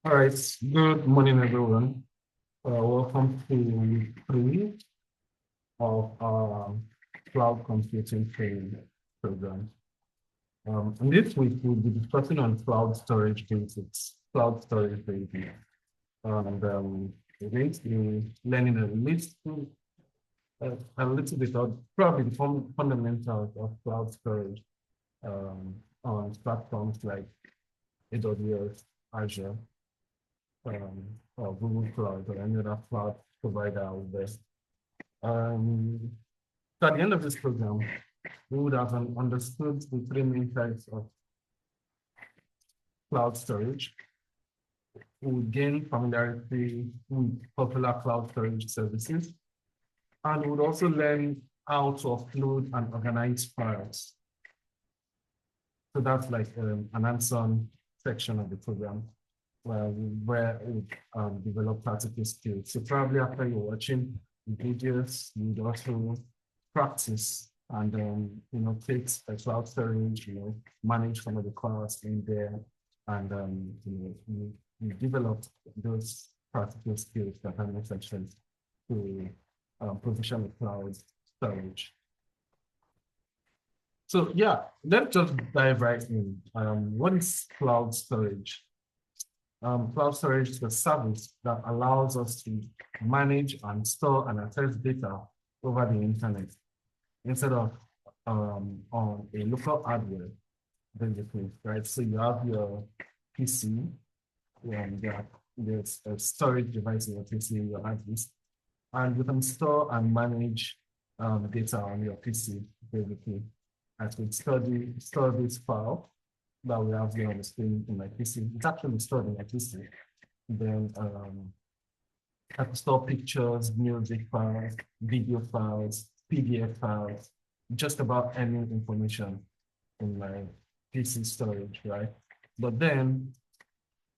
All right, good morning, everyone. Welcome to week 3 of our cloud computing training program. In this week, we'll be discussing on cloud storage basics, and we're going to be learning a little bit of probably the fundamentals of cloud storage um, on platforms like AWS, Azure, or Google Cloud or any other cloud provider out there. Um, so at the end of this program, we would have understood the three main types of cloud storage. We would gain familiarity with popular cloud storage services, and we would also learn how to offload and organize files. So that's like an hands-on section of the program where we develop practical skills. So probably after you're watching videos, you'd also practice and take a cloud storage, manage some of the clouds in there, and you develop those practical skills that are necessary to provision the cloud storage. So yeah, let's just dive right in. What is cloud storage? Cloud storage is a service that allows us to manage and store and access data over the internet instead of on a local hardware, basically, right? So you have your PC, and there's a storage device in your PC, your hard disk, and you can store and manage data on your PC, basically. I could store this file that we have here on the screen in my PC. It's actually stored in my PC. Then I can store pictures, music files, video files, PDF files, just about any information in my PC storage, right? But then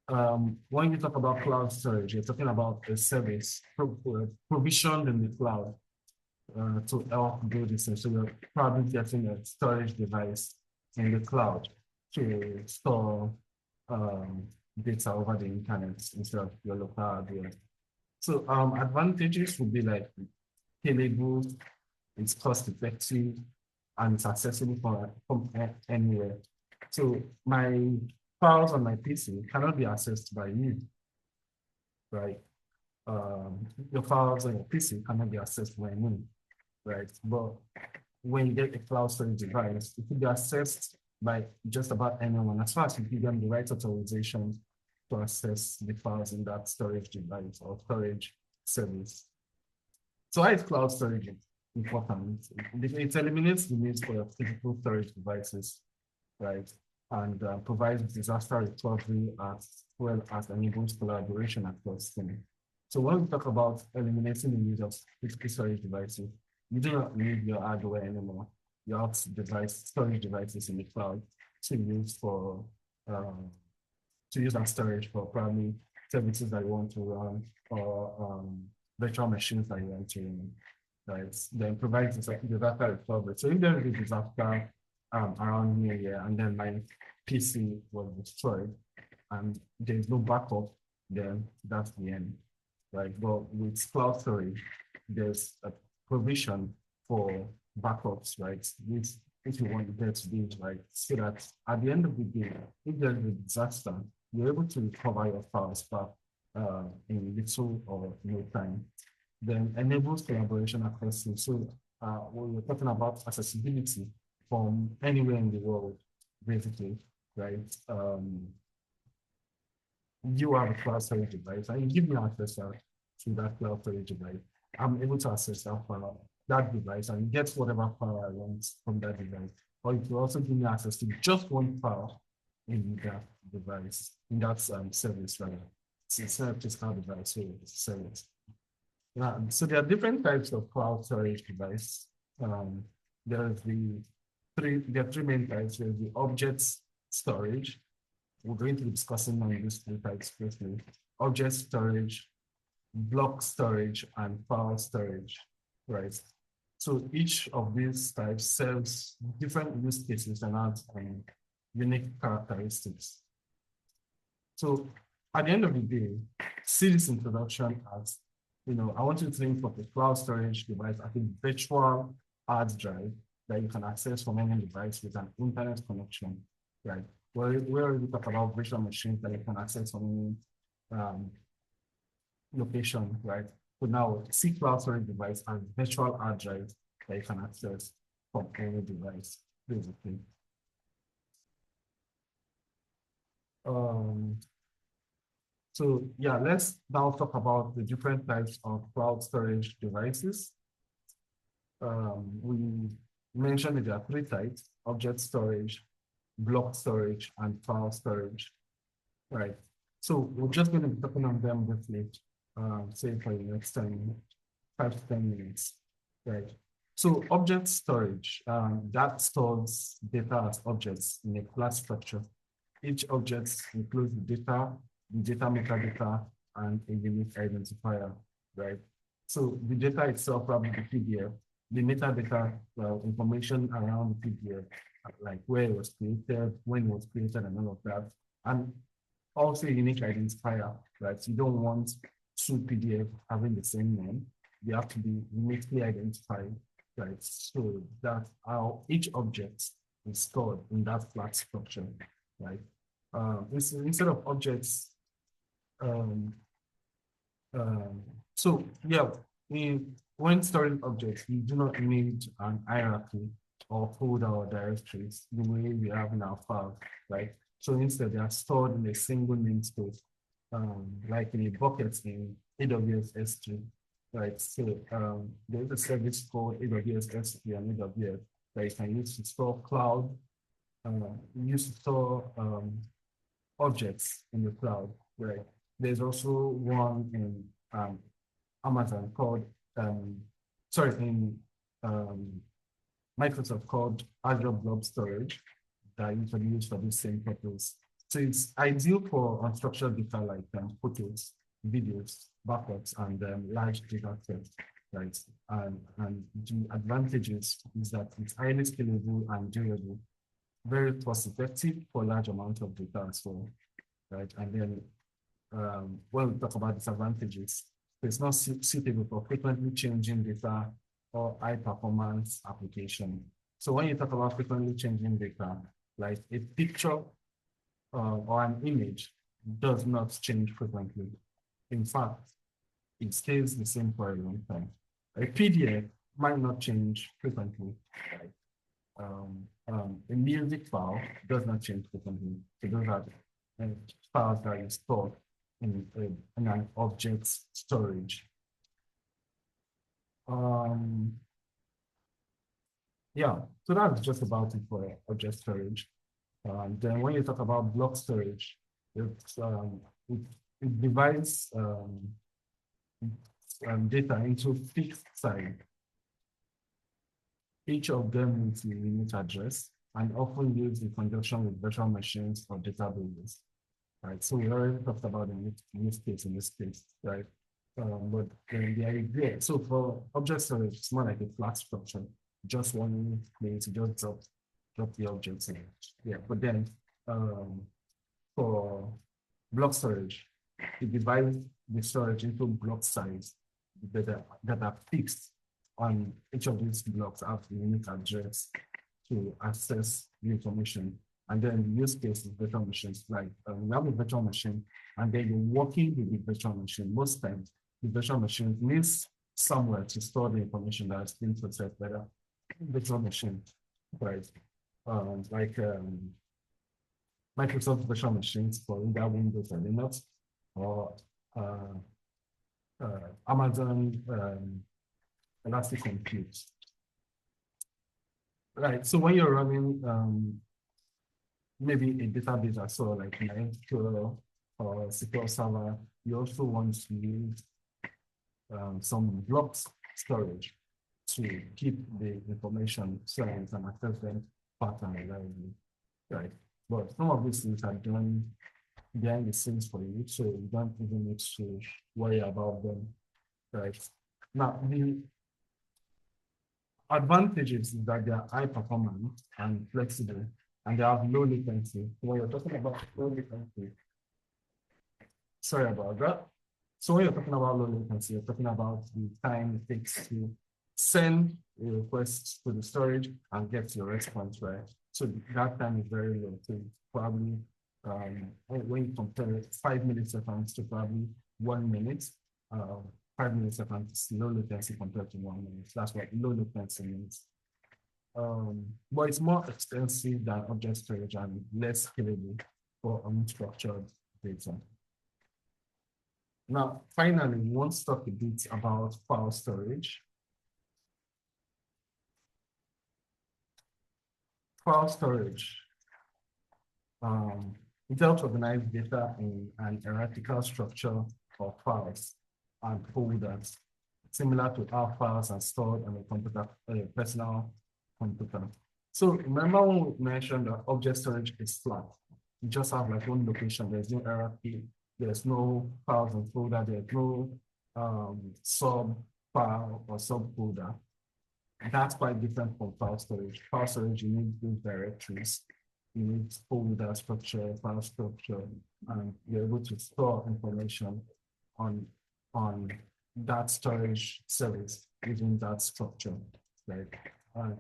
when you talk about cloud storage, you're talking about a service provisioned in the cloud to help do this. So you're probably getting a storage device in the cloud to store data over the internet instead of your local hardware. So advantages would be like scalable, it's cost effective, and it's accessible from anywhere. So my files on my PC cannot be accessed by you, right? Your files on your PC cannot be accessed by me, right? But when you get a cloud storage device, it can be accessed by just about anyone, as far as you give them the right authorization to access the files in that storage device or storage service. So why is cloud storage important? It eliminates the need for physical storage devices, right? And provides disaster recovery as well as enables collaboration across teams. So when we talk about eliminating the use of physical storage devices, you do not need your hardware anymore. You have storage devices in the cloud to use for to use as storage for probably services that you want to run or virtual machines that you want to run. Right? Then provides disaster recovery. So if there is a disaster around me here and then my PC was destroyed and there's no backup, then that's the end. Right? But with cloud storage, there's a provision for backups, right? With if you want there to be right, so that at the end of the day, if there's a disaster, you're able to recover your files back in little or no time. Then enables collaboration across teams. So when we're talking about accessibility from anywhere in the world, basically, right? You have a cloud storage device and you give me access to that cloud storage device. I'm able to access that device and get whatever file I want from that device. Or you can also give me access to just one file in that device, in that service, rather. It's not just a device, so it's a service. So there are different types of cloud storage device. There are three main types. There's the object storage. We're going to be discussing on these three types briefly. Object storage, block storage, and file storage, right? So each of these types serves different use cases and has unique characteristics. So at the end of the day, see this introduction as, I want you to think of a cloud storage device as a virtual hard drive that you can access from any device with an internet connection, right? We already talk about virtual machines that you can access from any location, right? So now, see cloud storage device as virtual hard drive that you can access from any device, basically. So yeah, let's now talk about the different types of cloud storage devices. We mentioned that there are three types: object storage, block storage, and file storage, right? So we're just going to be talking on them briefly, say for the next 5 to 10 minutes, right? So object storage, that stores data as objects in a class structure. Each object includes the data metadata, and a unique identifier, right? So the data itself, probably the PDF, the metadata, information around the PDF, like where it was created, when it was created, and all of that. And also a unique identifier, right? You don't want two PDF having the same name. They have to be uniquely identified, right? So that's how each object is stored in that flat structure, right? Instead of objects, so yeah, when storing objects, we do not need an hierarchy or folder or directories the way we have in our file, right? So instead, they are stored in a single namespace, like in a bucket in AWS S3, right? So there's a service called AWS S3 and AWS that you can use to store cloud, use to store objects in the cloud, right? There's also one in Amazon called, in Microsoft called Azure Blob Storage that you can use for the same purpose. So it's ideal for unstructured data like photos, videos, backups, and large data sets, right? And the advantages is that it's highly scalable and durable, very cost effective for large amounts of data as well, right? And then when we talk about disadvantages, it's not suitable for frequently changing data or high performance application. So when you talk about frequently changing data, like a picture or an image does not change frequently. In fact, it stays the same for a long time. A PDF might not change frequently. Right? A music file does not change frequently. So those are files that are stored in an object storage. Yeah, so that's just about it for object storage. Then when you talk about block storage, it divides data into fixed size. Each of them needs a unique address and often used in conjunction with virtual machines or databases. Right, so we already talked about the use case in this case, right? But then the idea, so for object storage, it's more like a flat structure, just one place to just drop the objects in. Yeah, but then for block storage, it divides the storage into block size that are fixed on each of these blocks have a unique address to access the information. And then the use case is virtual machines. Like you have a virtual machine, and then you're working with the virtual machine. Most times, the virtual machine needs somewhere to store the information that has been processed by the virtual machine, right? Microsoft virtual machines for either Windows or Linux, or Amazon Elastic Compute. Right. So when you're running maybe a database as well, like MySQL or SQL Server, you also want to use some block storage to keep the information so that you can access them pattern reliably, right? But some of these things are done behind the scenes for you, so you don't even need to worry about them, right? Now, the advantages is that they are high performance and flexible, and they have low latency. When you're talking about low latency, Sorry about that. So when you're talking about low latency, you're talking about the time it takes to send a request to the storage and get your response, right? So that time is very low. So probably when you compare 5 milliseconds to probably 1 minute, 5 milliseconds is low latency compared to 1 minute. That's what low latency means. But it's more expensive than object storage and less scalable for unstructured data. Now, finally, we want to talk a bit about file storage. File storage. It helps organize data in an hierarchical structure of files and folders, similar to how files are stored on a computer, a personal computer. So remember when we mentioned that object storage is flat. You just have like one location, there's no hierarchy, there's no files and folder, there's no sub file or sub folder. That's quite different from file storage. File storage, you need those directories, you need folder structure, file structure, and you're able to store information on that storage service using that structure. Like,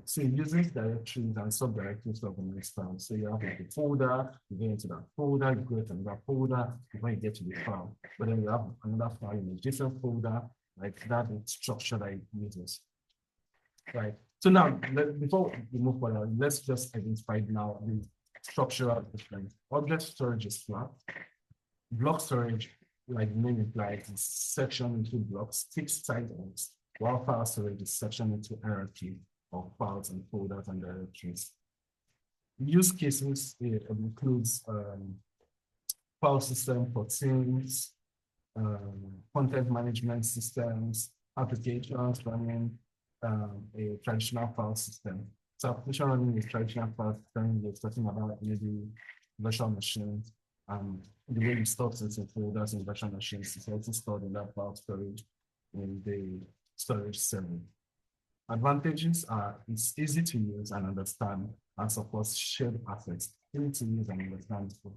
so it uses directories and subdirectories of the next file. So you have like a folder, you go into that folder, you go to another folder, when you get to the file. But then you have another file in a different folder, like that structure that it uses. Right. So now, before we move forward, let's just identify now the structural difference. Object storage is flat. Block storage, like the name implies, is sectioned into blocks, fixed items, while file storage is sectioned into hierarchy of files and folders and directories. Use cases includes file system for teams, content management systems, applications running a traditional file system. So application running a traditional file system, we're talking about maybe virtual machines, the way you store things in folders in virtual machines is also stored in that file storage in the storage server. Advantages are it's easy to use and understand and supports shared assets. Easy to use and understand, but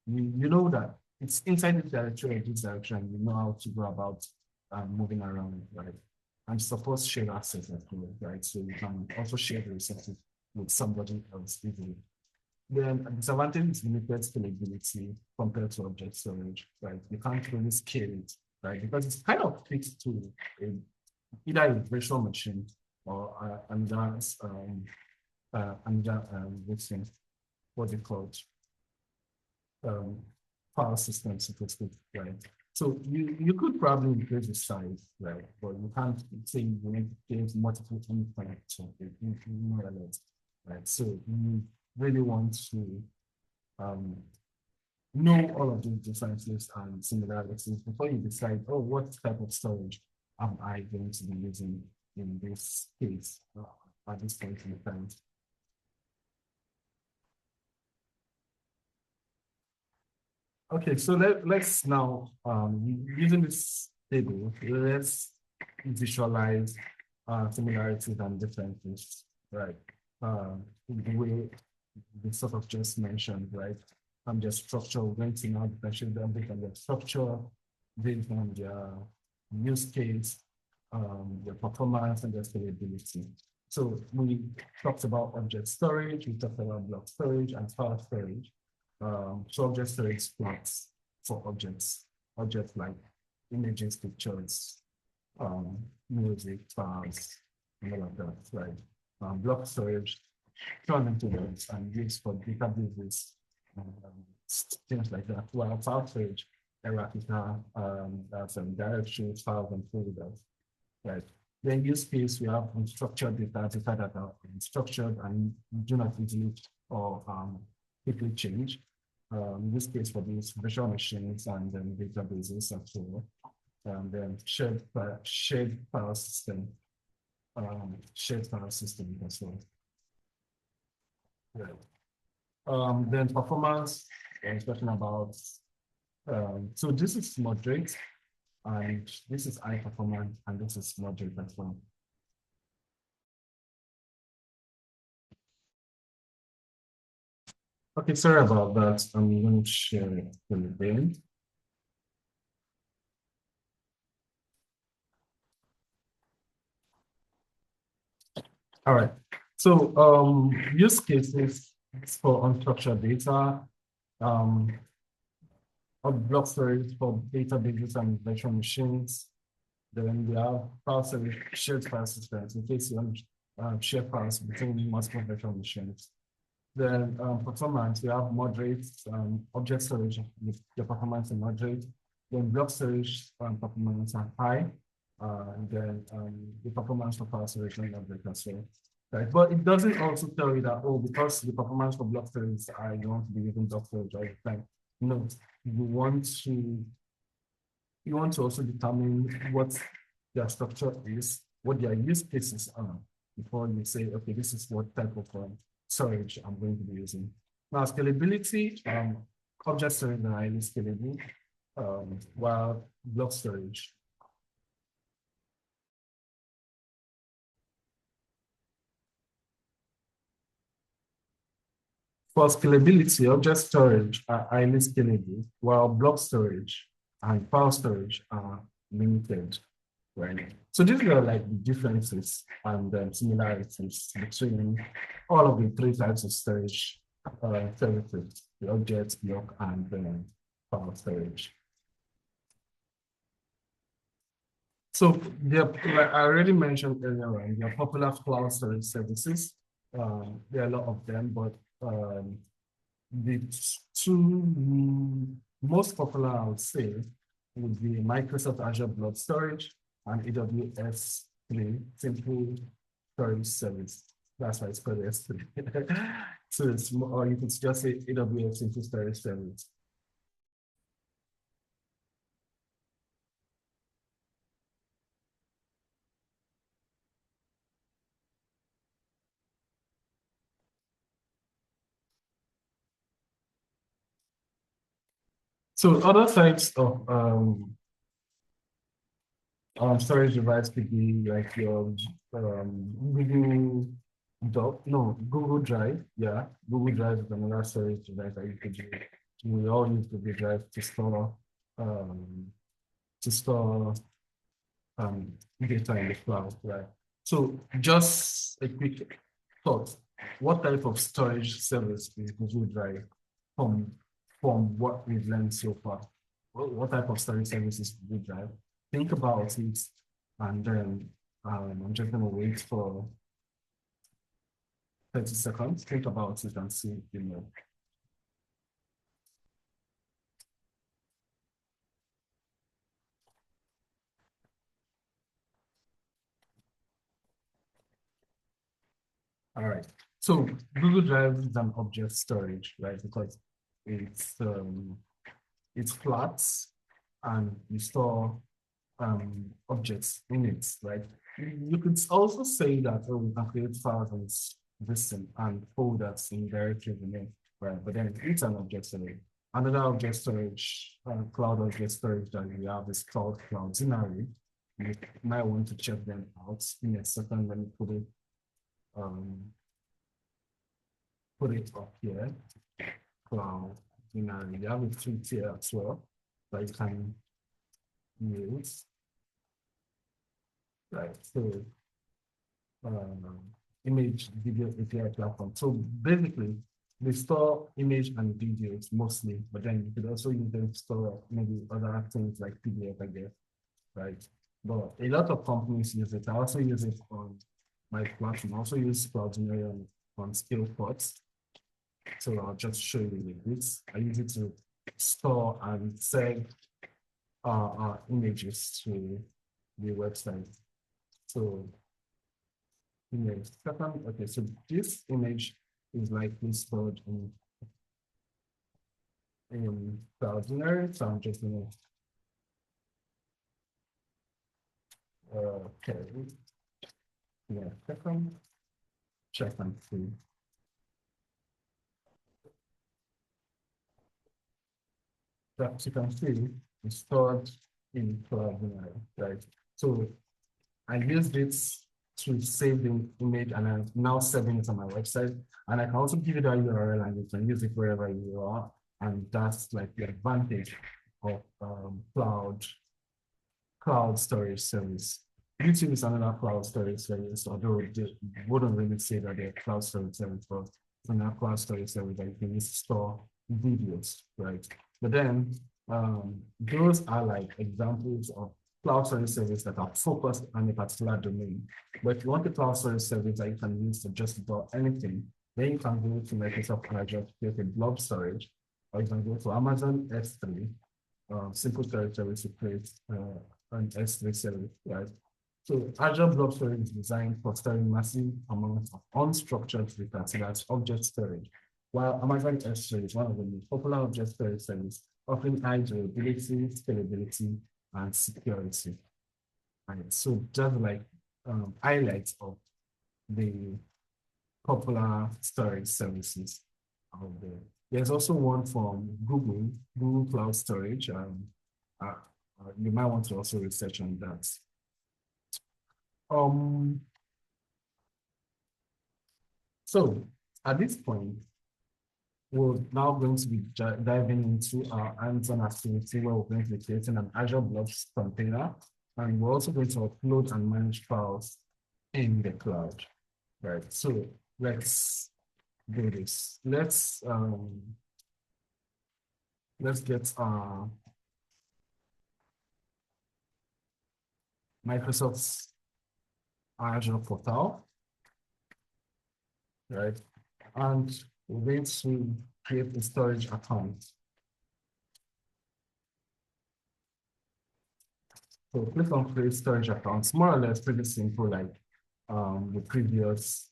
you know that it's inside this directory or this direction, you know how to go about moving around, right? And supports shared assets as well, right? So you can also share the resources with somebody else easily. Then a disadvantage is limited scalability compared to object storage, right? You can't really scale it, right? Because it's kind of fixed to either a virtual machine or another what they call file system, so to speak, right? So you could probably increase the size, right? But you can't say you need to give multiple endpoints, so right? So you really want to know all of these differences and similarities before you decide, oh, what type of storage am I going to be using in this case at this point in time? Okay, so let's now, using this table, let's visualize similarities and differences, right? The way we sort of just mentioned, right? From the structure, we're going to now differentiate them based on the structure, based on their use case, their performance, and their scalability. So we talked about object storage, we talked about block storage and file storage. So object storage plots for objects like images, pictures, music, files, and all of that, right? Block storage, turn into those and used for databases, things like that. While file storage, hierarchical, directories, files, and folders, right? Then use case, we have unstructured data that are unstructured and do not easily or quickly change. In this case, for these virtual machines and then databases and so on. And then shared file system, as well. Yeah. Then performance, I'm talking about. So this is moderate, and this is high performance, and this is moderate as well. Okay, sorry about that. I'm going to share it again. All right. So use cases for unstructured data, um, of block storage for databases and virtual machines. Then we have file storage, shared file systems in case you want share files between multiple virtual machines. Then performance, we have moderate object storage with the performance and moderate. Then block storage performance are high. And then the performance for file storage and object as well. Right, but it doesn't also tell you that, oh, because the performance for block storage is high, you want to be using block storage all the time. No, you want to also determine what their structure is, what their use cases are, before you say, okay, this is what type of storage I'm going to be using. Now, scalability, object storage are highly scalable, while block storage. For scalability, object storage are highly scalable, while block storage and file storage are limited, right? So these are like the differences and similarities between all of the three types of storage services: the object, block, and file storage. So like I already mentioned earlier on, there are popular cloud storage services. There are a lot of them, but the two most popular, I would say, would be Microsoft Azure Blob Storage and AWS S3 Simple Storage Service. That's why it's called S3. So it's more, or you could just say AWS Simple Storage Service. So other types of storage device could be like your Google Google Drive. Yeah, Google Drive is another storage device that you could use. We all use Google Drive um, to store data in the cloud, right? So just a quick thought. What type of storage service is Google Drive from, from what we've learned so far? What type of storage service is Google Drive? Think about it, and then I'm just going to wait for 30 seconds. Think about it and see if you know. All right. So Google Drive is an object storage, right? Because it's flat and you store objects in it, right? You could also say that, oh, we can create files and listen and folders in directories in it, right? But then it's an object storage. Another object storage, cloud object storage that we have is cloud scenario. You might want to check them out in a second. Let me put it up here. Cloud scenario. You have a tweet here as well that you can use. Right, so image video API platform. So basically, we store image and videos mostly, but then you could also use them to store maybe other things like PDF, I guess, right? But a lot of companies use it. I also use it on my platform. I also use Cloud on Skillport. So I'll just show you this. I use it to store and save images to the website. So image second, okay, so this image is likely stored in Cloud. So I'm just gonna okay, yeah, second, check and see. That you can see is stored in Cloud, right? So I used it to save the image and I'm now saving it on my website. And I can also give you that URL and you can use it wherever you are. And that's like the advantage of cloud storage service. YouTube is another cloud storage service, although they wouldn't really say that they're cloud storage service, but it's another cloud storage service that you can use to store videos, right? But then those are like examples of cloud storage service that are focused on a particular domain. But if you want a cloud storage service that you can use to just about anything, then you can go to Microsoft Azure to create a blob storage, or you can go to Amazon S3, simple storage service to create an S3 service, right? So Azure Blob Storage is designed for storing massive amounts of unstructured data, so that's object storage. While Amazon S3 is one of the most popular object storage services, offering high durability, scalability, and security. Right. So just like highlights of the popular storage services out there. There's also one from Google Cloud Storage. You might want to also research on that. So at this point, we're now going to be diving into our hands-on activity where we're going to be creating an Azure Blobs container, and we're also going to upload and manage files in the cloud. Right. So let's do this. Let's get Microsoft's Azure portal, right? And we're going to create a storage account. So click on create storage accounts, more or less pretty simple, like the previous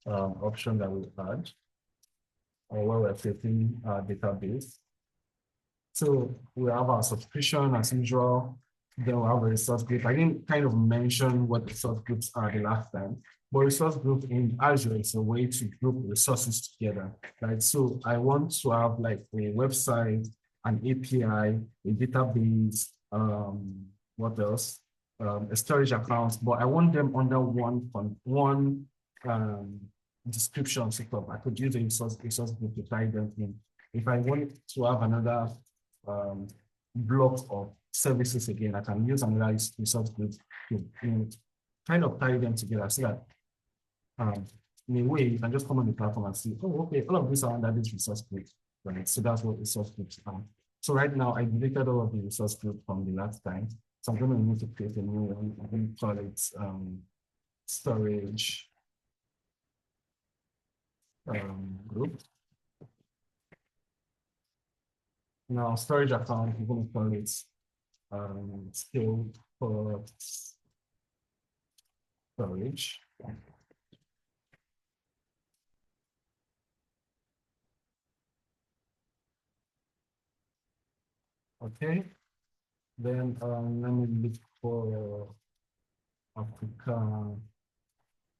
option that we had, or where we're creating a database. So we have our subscription as usual. Then we have a resource group. I didn't kind of mention what resource groups are the last time, but resource group in Azure is a way to group resources together, right? So I want to have like a website, an API, a database, what else? A storage account, but I want them under one description setup. I could use a resource group to tie them in. If I want to have another block of services again, I can use another resource group to kind of tie them together so that in a way you can just come on the platform and see, oh, okay, all of these are under this resource group, right? So that's what resource groups are. So right now I deleted all of the resource group from the last time. So I'm going to need to create a new one. I'm going to call it storage group. Now storage account, I'm going to call it still for storage. Okay, then let me look for Africa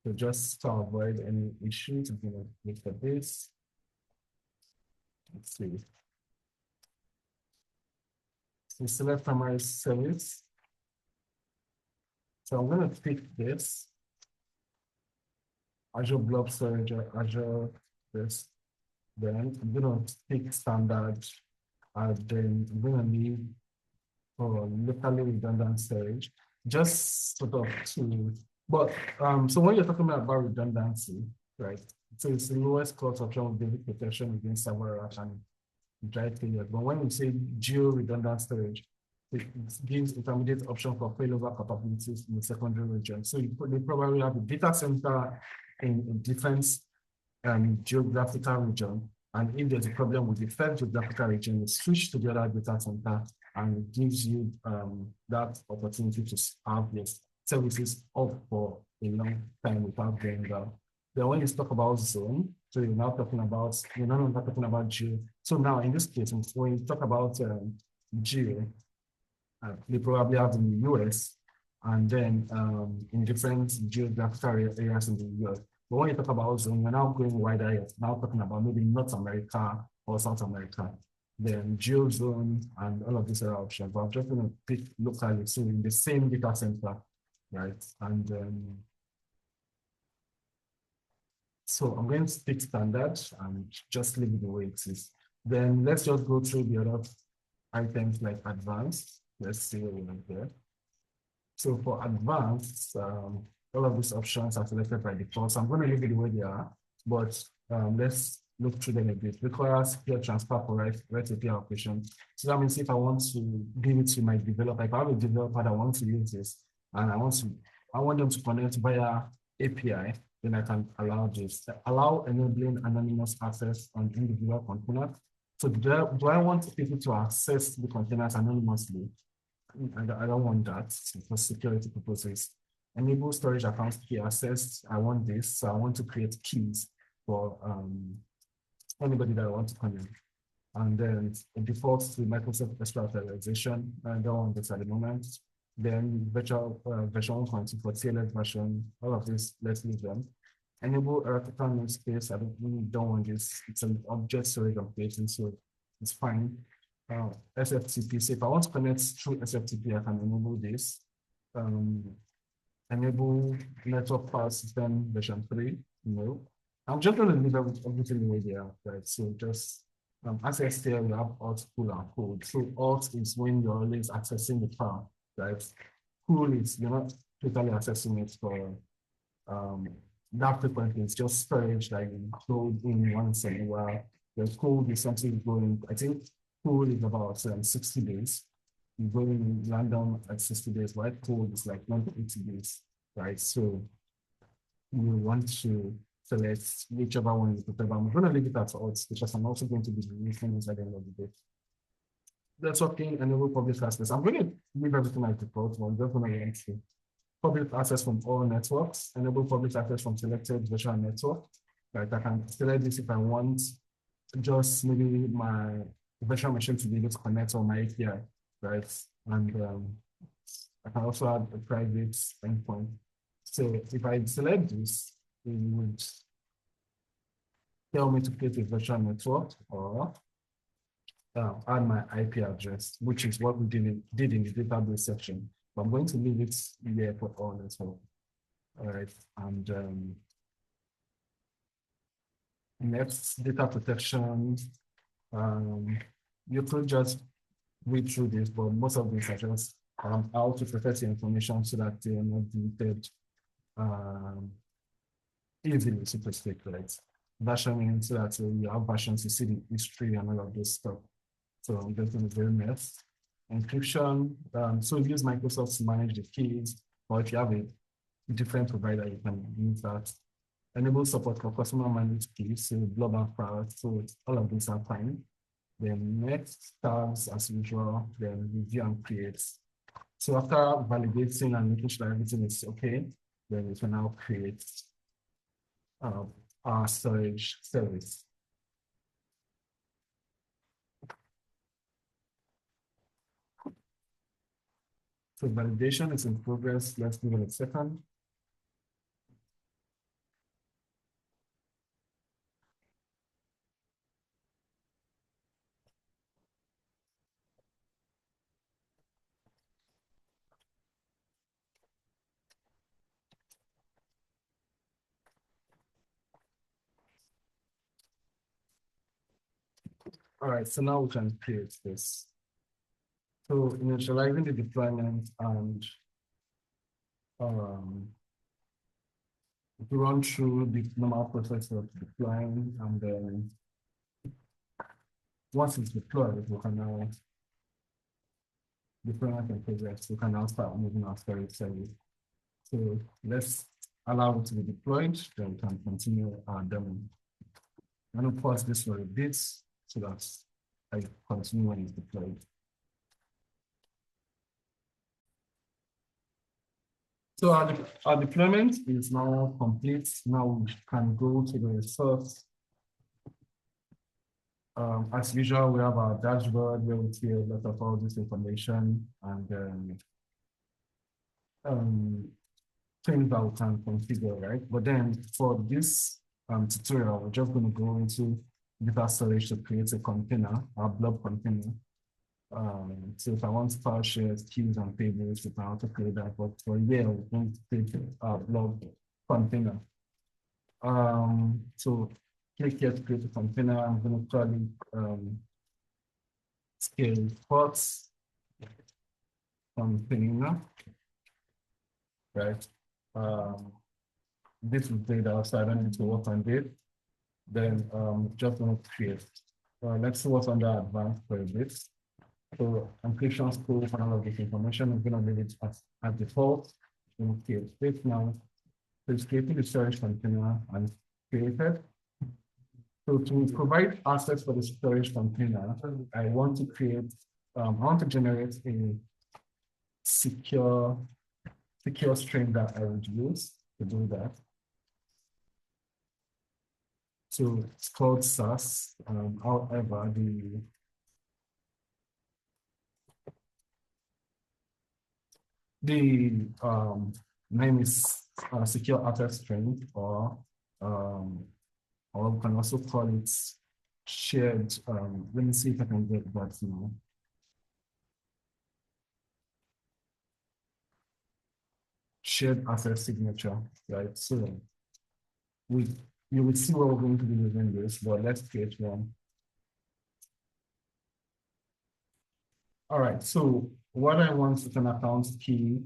to just to avoid any issues. I'm going to look at this. Let's see. So select primary service. So I'm going to pick this Azure Blob Storage, Azure this. Then I'm going to pick standard, and then I'm going to leave for locally redundant storage, just sort of to. But so when you're talking about redundancy, right? So it's the lowest cost option with basic protection against server rash and dry failure. But when we say geo redundant storage, it gives intermediate option for failover capabilities in the secondary region. So you probably have a data center in a different geographical region. And if there's a problem with the first geographical region, you switch to the other data center, and it gives you that opportunity to have your services up for a long time without going down. Then when you talk about zone, so you're now talking about, you're no longer talking about geo. So now in this case, when you talk about geo, they probably have in the US and then in different geographical areas in the US. But when you talk about zone, you're now going wider, you're now talking about maybe North America or South America, then geo zone and all of these other options. But I'm just going to pick locally, so in the same data center, right? And so I'm going to pick standard and just leave it the way it is. Then let's just go through the other items like advanced. Let's see what we have there. So for advanced, all of these options are selected by default. So I'm going to leave it the way they are, but let's look through them a bit. Requires secure transfer for REST API operation. So that means if I want to give it to my developer, if I have a developer that wants to use this, and I want them to connect via API, then I can allow this. Allow enabling anonymous access on individual containers. So do I want people to access the containers anonymously? I don't want that for security purposes. Enable storage accounts to be accessed. I want this. So I want to create keys for anybody that I want to connect. And then it defaults to Microsoft S3 authorization. I don't want this at the moment. Then virtual version 1.2 for TLS version, all of this, let's leave them. Enable hierarchical namespace. I don't want this. It's an object storage updating, so it's fine. SFTP. So if I want to connect through SFTP, I can enable this. Enable network file system version 3. No. I'm just going to leave everything the way they are, right? So just access here, we have alt, pull, and hold. So alt is when you're always accessing the file, right? Pull is you're not totally accessing it for that frequently. It's just storage that you load in once in a while. The code is something going, I think cool is about 60 days. You go in random at 60 days, white code is like 180 days, right? So you want to select whichever one is preferred. I'm going to leave it at odds because I'm also going to be releasing this at the end of the day. That's okay, enable public access. I'm going to leave everything at default, but I'm just going to run through. Public access from all networks, enable public access from selected virtual network. Right, I can select this if I want just maybe my virtual machine to be able to connect on my API, right? And I can also add a private endpoint. So if I select this, it would tell me to create a virtual network or add my IP address, which is what we did in the database section. But I'm going to leave it there for all network. All right, and next, data protection. You could just read through this, but most of these are just how to protect your information so that they are not deleted easily, so to speak, right? Versioning so that you have versions to see the history and all of this stuff. So I'm just going to very next. Encryption. So use Microsoft to manage the keys, or if you have a different provider, you can use that. Enable support for customer managed keys, so blob and files, so all of these are fine. Then next tabs as usual, then review and create. So after validating and making sure everything is okay, then we can now create our storage service. So validation is in progress. Let's give it a second. All right, so now we can create this. So initializing the deployment and we run through the normal process of deploying, and then once it's deployed, we can now deployment in progress. We can now start moving our storage service. So let's allow it to be deployed, then we can continue our demo. I'm going to pause this for a bit so that I continue when it's deployed. So our deployment is now complete. Now we can go to the source. As usual, we have our dashboard where we see a lot of all this information and things that we can configure, right? But then for this tutorial, we're just going to go into data storage to create a container, our blob container. So if I want to file shares, queues, and tables, we can also create that. But for here, we're going to create a blob container. So click here to create a container. I'm going to call it scale ports container. right? This is data, so I don't need to work on it. Then just going to create. Let's see what's under advanced for a bit. So encryption scope and all of this information is going to be it as default. Okay, this now. So it's creating the storage container and created. So to provide access for the storage container, I want to create, I want to generate a secure string that I would use to do that. So it's called SAS. However, the name is secure access string, or we can also call it shared. Let me see if I can get that now. Shared access signature, right? So you will see what we're going to be using this, but let's create one. All right, so what I want is an account key.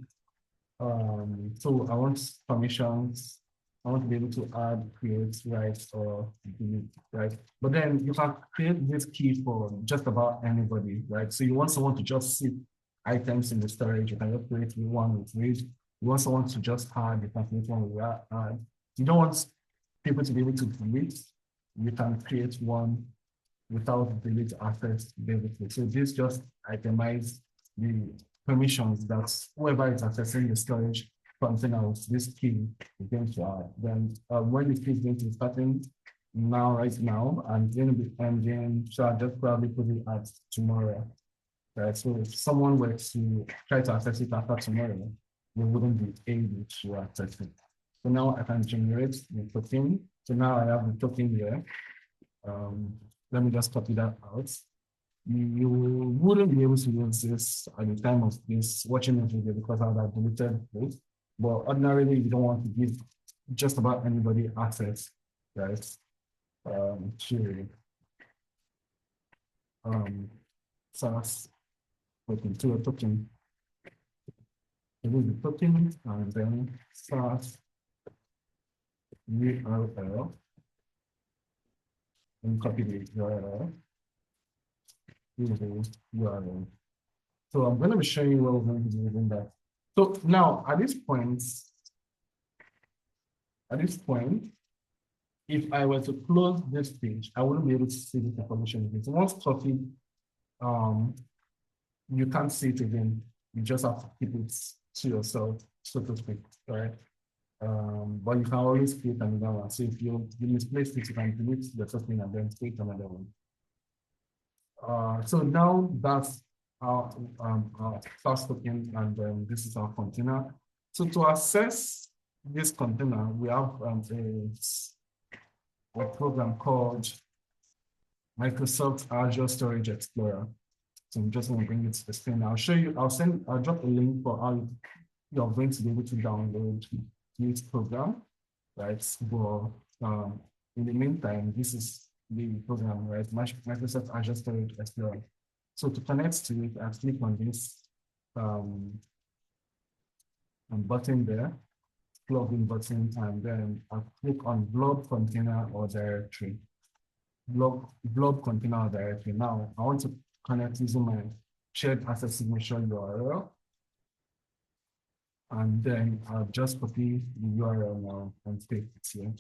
So I want permissions. I want to be able to add, create, write, or delete, right? But then you can create this key for just about anybody, right? So you want someone to just see items in the storage, you can just create one with read. You want someone to just add, you can create one with add. You don't want people to be able to delete, you can create one without delete access, basically. So this just itemizes the permissions that whoever is accessing the storage container with this key is going to add. Then when the key is going to be starting right now, and going to be ending, so I'll just probably put it at tomorrow. Right? So if someone were to try to access it after tomorrow, they wouldn't be able to access it. So now I can generate the token. So now I have the token here. Let me just copy that out. You wouldn't be able to use this at the time of this watching this video because I would have deleted it. But ordinarily, you don't want to give just about anybody access, right? To SAS token, to a token. Remove the token and then SAS URL and copy the URL. Use the URL. So I'm going to be showing you what we're going to be using that. So now at this point, if I were to close this page, I wouldn't be able to see this information again. So once copied, you can't see it again. You just have to keep it to yourself, so to speak, right? But you can always create another one. So if you misplace it, you can delete the first thing and then create another one. So now that's our first token, and this is our container. So to access this container, we have a program called Microsoft Azure Storage Explorer. So I'm just going to bring it to the screen. I'll show you, I'll drop a link for how you're going to be able to download this program, right? But in the meantime, this is the program, right? Microsoft Azure Storage Explorer. So to connect to it, I click on this button there, plugin button, and then I click on blob container or directory. Blob container or directory. Now I want to connect using my shared access signature URL. And then I'll just copy the URL now and paste it here.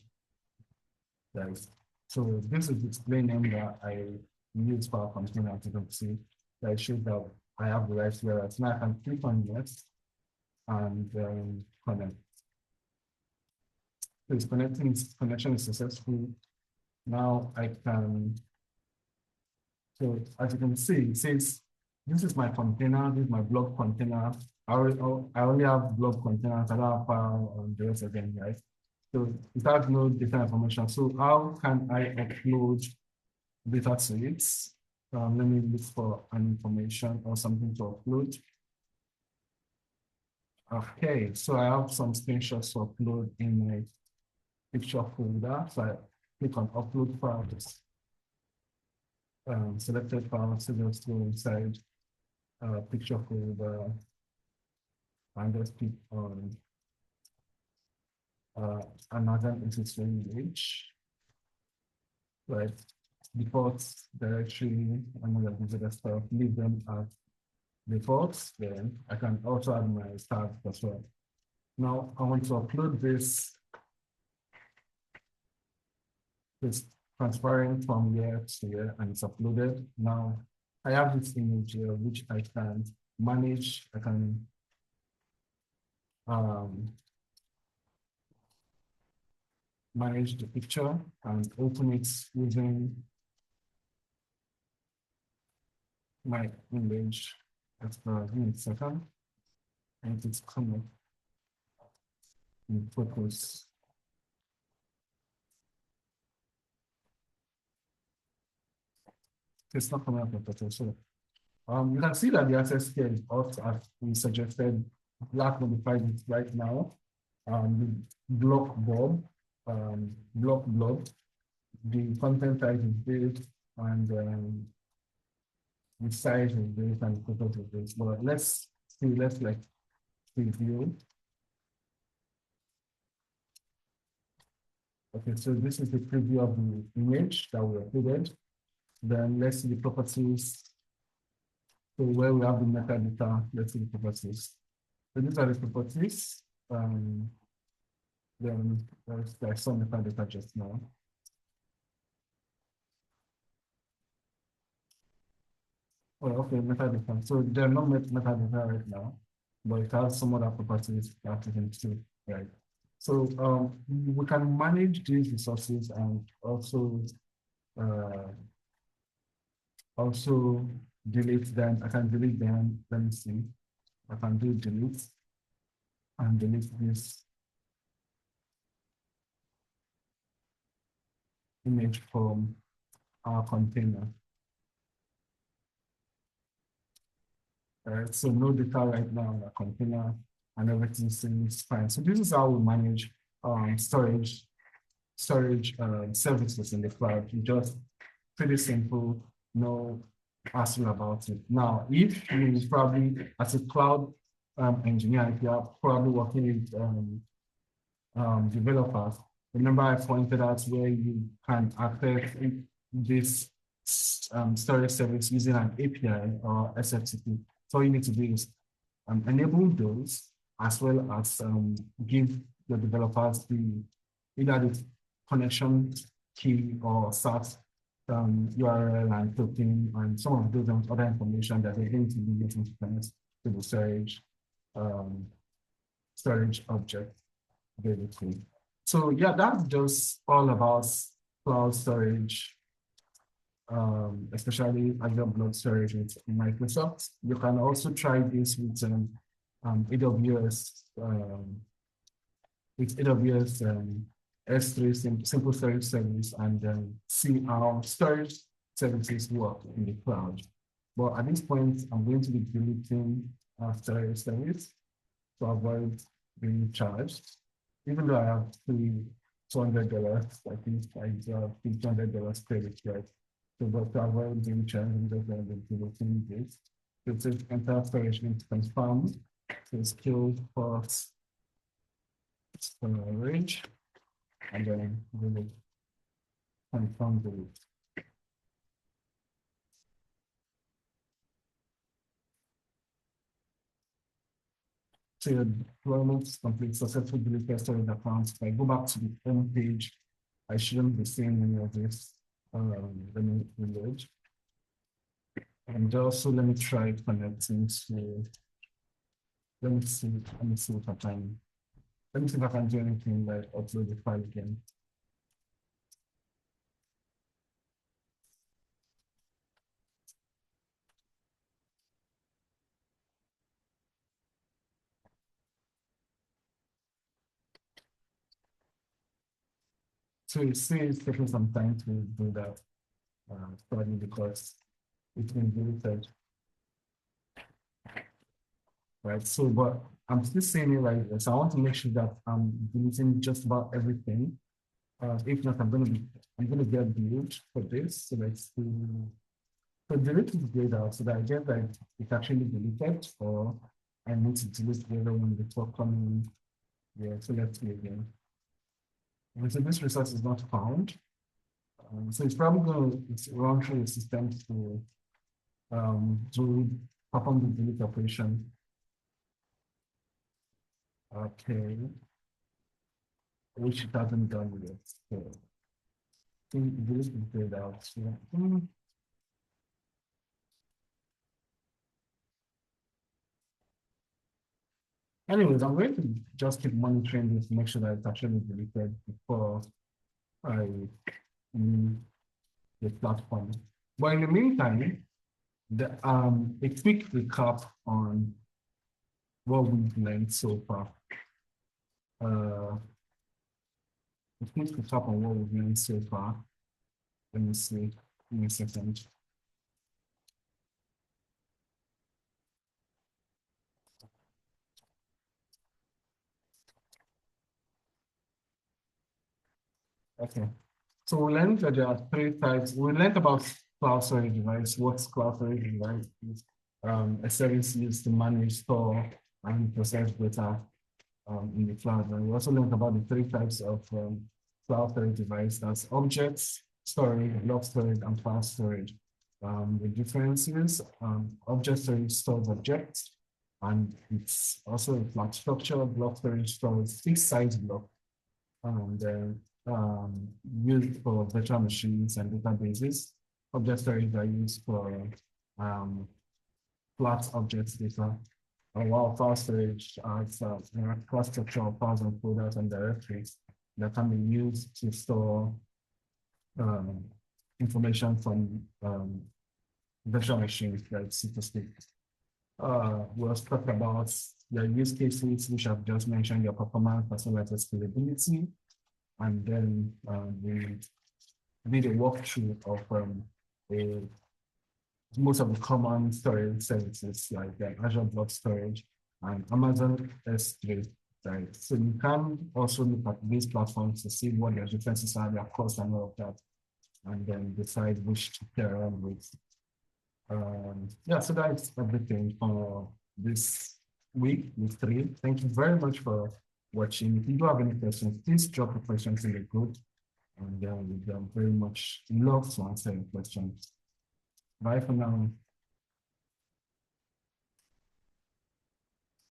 Guys. So this is the display name that I use for our container to see that shows that I have the right URL. So now I can click on yes and connect. So it's connecting, connection is successful. Now I can, so as you can see, it says, this is my container, this is my blob container. I only have blob containers, I don't have file on the rest again, right? So it has no data information. So how can I upload data to it? Let me look for an information or something to upload. Okay, so I have some screenshots to upload in my picture folder. So I click on upload files. Selected files, so just go inside picture folder and just click on another entity image, right? Default directory, another visitor stuff, leave them as defaults. Then I can also add my tabs as well. Now I want to upload this transferring from here to here, and it's uploaded. Now I have this image here, which I can manage. I can manage the picture and open it using my image. Let's give me a second. And it's coming in focus. It's not coming up in focus. So you can see that the access here is off as we suggested. Black modified it right now. The block bob, block blob, the content type is this, and the size is this, and the photo is this. But let's see, let's like preview. Okay, so this is the preview of the image that we uploaded. Then let's see the properties. So where we have the metadata, let's see the properties. So these are the properties. Then there's some metadata just now. Oh, okay, metadata. So there are no metadata right now, but it has some other properties that you can see, right? So we can manage these resources and also delete them. I can delete them. Let me see. I can do delete and delete this image from our container. All right, so no data right now in the container and everything seems fine. So this is how we manage storage services in the cloud. Just pretty simple, no hassle about it. Now, if you probably, as a cloud engineer, if you are probably working with developers, remember I pointed out where you can access this storage service using an API or SFTP. So all you need to do is enable those, as well as give the developers either the connection key or SAT URL and token and some of those other information that they're going to be using to connect to the storage object, basically. So yeah, that's just all about cloud storage, especially Azure Blob Storage with Microsoft. You can also try this with AWS S3 simple storage service and see how storage services work in the cloud. But at this point, I'm going to be deleting our storage service to avoid being charged. Even though I have $200, I think I have $200 credit, right? So, but to avoid being charged, I'm just going to be deleting this. So it says enter storage link to confirm. So skill ports storage, and then delete, confirm delete. So your deployment is complete, successful deleted storage accounts. If I go back to the home page, I shouldn't be seeing any of this. Let me reload. And also let me try connecting to, let me see if I can, let me see if I can do anything like upload the file again. So you see it's taking some time to do that, probably because it's been deleted. Right, so, but I'm still saying it like this. I want to make sure that I'm deleting just about everything. If not, I'm gonna get build for this. So let's do, so delete is grayed out so that I get that it's actually deleted, or I need to delete the other one before coming in. Yeah, so let's do again. And so this resource is not found. So it's probably going to run through the system to perform the delete operation. Okay, which it hasn't done yet. So I think this is filled out. So, anyways, I'm going to just keep monitoring this to make sure that it's actually deleted before I leave the platform. But in the meantime, a quick recap on what we've learned so far. A quick recap on what we've learned so far. Let me see in a second. Okay. So we learned that there are three types. We learned about cloud storage device. What's cloud storage device is a service used to manage, store, and process data in the cloud. And we also learned about the three types of cloud storage device. That's objects storage, block storage, and file storage. The differences: object storage stores objects, and it's also a flat structure. Block storage stores fixed size block, and used for virtual machines and databases. Object storage are used for flat object data. While file storage is a class structure of files and folders and directories that can be used to store information from virtual machines like C2C. We also talked about the use cases, which I've just mentioned, your performance as well as scalability. And then we did a walkthrough of most of the common storage services like Azure Blob Storage and Amazon S3. Right? So you can also look at these platforms to see what their differences are, their costs and all of that, and then decide which to play around with. Yeah, so that's everything for this week with 3. Thank you very much for watching. If you do have any questions, please drop the questions in the group, and we'd very much love to answer your questions. Bye for now.